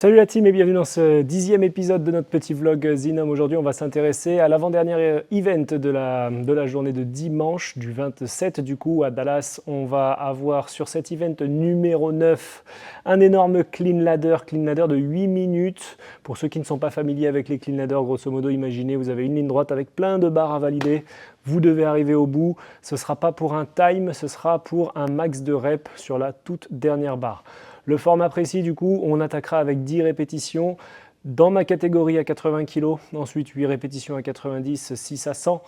Salut la team et bienvenue dans ce 10e épisode de notre petit vlog Zinom. Aujourd'hui, on va s'intéresser à l'avant-dernier event de la journée de dimanche, du 27 du coup à Dallas. On va avoir sur cet event numéro 9 un énorme clean ladder de 8 minutes. Pour ceux qui ne sont pas familiers avec les clean ladders, grosso modo, imaginez, vous avez une ligne droite avec plein de barres à valider. Vous devez arriver au bout. Ce ne sera pas pour un time, ce sera pour un max de reps sur la toute dernière barre. Le format précis, du coup, on attaquera avec 10 répétitions dans ma catégorie à 80 kg, ensuite 8 répétitions à 90, 6 à 100,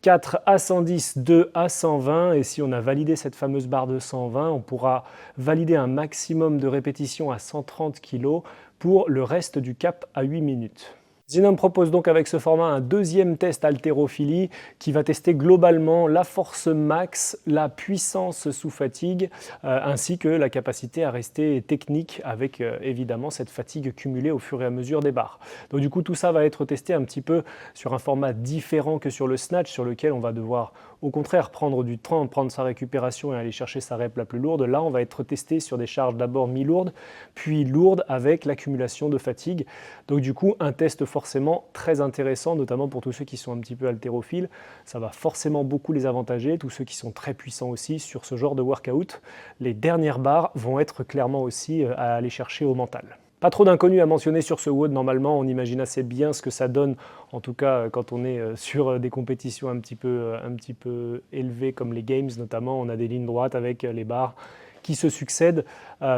4 à 110, 2 à 120. Et si on a validé cette fameuse barre de 120, on pourra valider un maximum de répétitions à 130 kg pour le reste du cap à 8 minutes. Zinom propose donc avec ce format un deuxième test haltérophilie qui va tester globalement la force max, la puissance sous fatigue, ainsi que la capacité à rester technique avec évidemment cette fatigue cumulée au fur et à mesure des barres. Donc du coup tout ça va être testé un petit peu sur un format différent que sur le snatch, sur lequel on va devoir au contraire prendre du temps, prendre sa récupération et aller chercher sa rep la plus lourde. Là on va être testé sur des charges d'abord mi-lourdes, puis lourdes avec l'accumulation de fatigue. Donc du coup un test forcément très intéressant, notamment pour tous ceux qui sont un petit peu haltérophiles. Ça va forcément beaucoup les avantager, tous ceux qui sont très puissants aussi sur ce genre de workout. Les dernières barres vont être clairement aussi à aller chercher au mental. Pas trop d'inconnus à mentionner sur ce WOD, normalement on imagine assez bien ce que ça donne, en tout cas quand on est sur des compétitions un petit peu élevées comme les Games notamment, on a des lignes droites avec les barres qui se succèdent,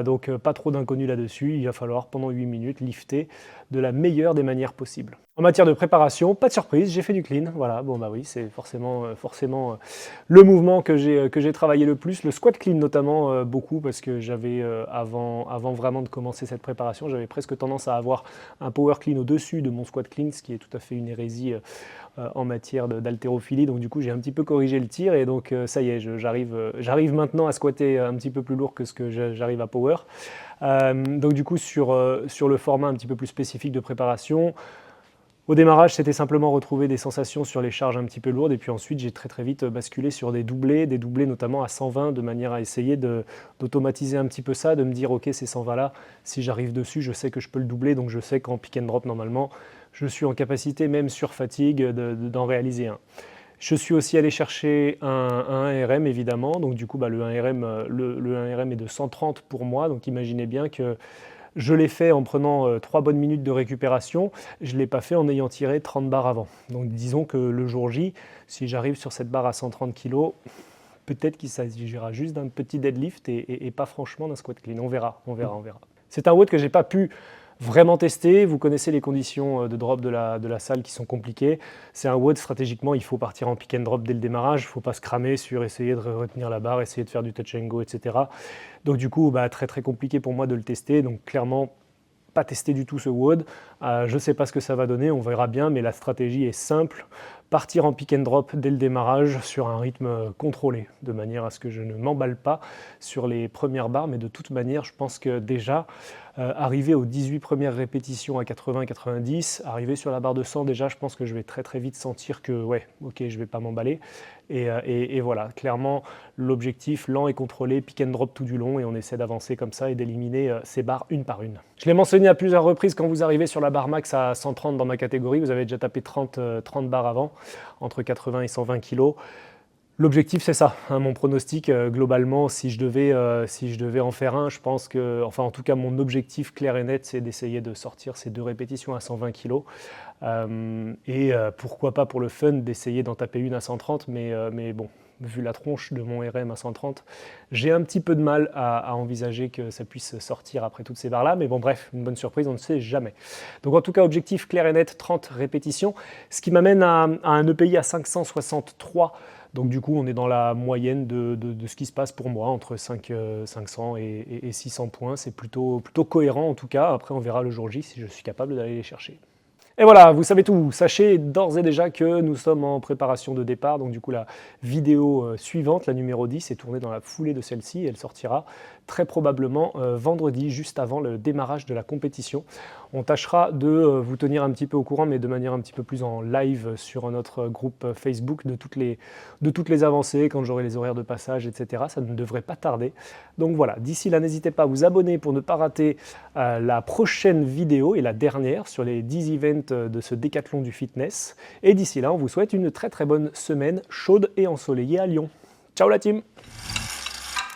donc pas trop d'inconnus là-dessus. Il va falloir pendant 8 minutes lifter de la meilleure des manières possibles. En matière de préparation, pas de surprise, j'ai fait du clean, voilà, bon bah oui, c'est forcément le mouvement que j'ai travaillé le plus, le squat clean notamment beaucoup, parce que j'avais avant vraiment de commencer cette préparation, j'avais presque tendance à avoir un power clean au-dessus de mon squat clean, ce qui est tout à fait une hérésie en matière d'haltérophilie. Donc du coup j'ai un petit peu corrigé le tir et donc ça y est, j'arrive maintenant à squatter un petit peu plus lourd que ce que j'arrive à power. Donc du coup sur le format un petit peu plus spécifique de préparation, au démarrage, c'était simplement retrouver des sensations sur les charges un petit peu lourdes, et puis ensuite j'ai très vite basculé sur des doublés notamment à 120, de manière à essayer d'automatiser un petit peu ça, de me dire ok, ces 120 là, si j'arrive dessus, je sais que je peux le doubler, donc je sais qu'en pick and drop normalement, je suis en capacité, même sur fatigue, d'en réaliser un. Je suis aussi allé chercher un 1RM évidemment, donc du coup le 1RM, le 1RM est de 130 pour moi, donc imaginez bien que je l'ai fait en prenant 3 bonnes minutes de récupération, je ne l'ai pas fait en ayant tiré 30 barres avant. Donc disons que le jour J, si j'arrive sur cette barre à 130 kg, peut-être qu'il s'agira juste d'un petit deadlift et pas franchement d'un squat clean. On verra. C'est un WOD que je n'ai pas pu vraiment tester. Vous connaissez les conditions de drop de la salle qui sont compliquées. C'est un WOD, stratégiquement, il faut partir en pick and drop dès le démarrage. Il ne faut pas se cramer sur essayer de retenir la barre, essayer de faire du touch and go, etc. Donc du coup, très compliqué pour moi de le tester. Donc clairement, pas testé du tout ce WOD. Je ne sais pas ce que ça va donner, on verra bien, mais la stratégie est simple. Partir en pick and drop dès le démarrage sur un rythme contrôlé, de manière à ce que je ne m'emballe pas sur les premières barres, mais de toute manière, je pense que déjà, arriver aux 18 premières répétitions à 80-90, arriver sur la barre de 100, déjà, je pense que je vais très vite sentir que, ouais, ok, je ne vais pas m'emballer. Et voilà, clairement, l'objectif lent et contrôlé, pick and drop tout du long, et on essaie d'avancer comme ça et d'éliminer ces barres une par une. Je l'ai mentionné à plusieurs reprises, quand vous arrivez sur la barre max à 130 dans ma catégorie, vous avez déjà tapé 30 barres avant, entre 80 et 120 kg. L'objectif, c'est ça, hein, mon pronostic, globalement, si je devais en faire un, je pense que, enfin en tout cas mon objectif clair et net, c'est d'essayer de sortir ces 2 répétitions à 120 kg. Pourquoi pas pour le fun d'essayer d'en taper une à 130, mais bon, vu la tronche de mon RM à 130, j'ai un petit peu de mal à envisager que ça puisse sortir après toutes ces barres-là, mais bon bref, une bonne surprise, on ne sait jamais. Donc en tout cas, objectif clair et net, 30 répétitions, ce qui m'amène à un EPI à 563. Donc du coup, on est dans la moyenne de ce qui se passe pour moi, entre 500 et 600 points. C'est plutôt cohérent en tout cas. Après, on verra le jour J si je suis capable d'aller les chercher. Et voilà, vous savez tout. Sachez d'ores et déjà que nous sommes en préparation de départ. Donc du coup, la vidéo suivante, la numéro 10, est tournée dans la foulée de celle-ci. Elle sortira très probablement vendredi, juste avant le démarrage de la compétition. On tâchera de vous tenir un petit peu au courant, mais de manière un petit peu plus en live sur notre groupe Facebook de toutes les avancées, quand j'aurai les horaires de passage, etc. Ça ne devrait pas tarder. Donc voilà, d'ici là, n'hésitez pas à vous abonner pour ne pas rater la prochaine vidéo et la dernière sur les 10 events de ce décathlon du fitness. Et d'ici là, on vous souhaite une très très bonne semaine chaude et ensoleillée à Lyon. Ciao la team!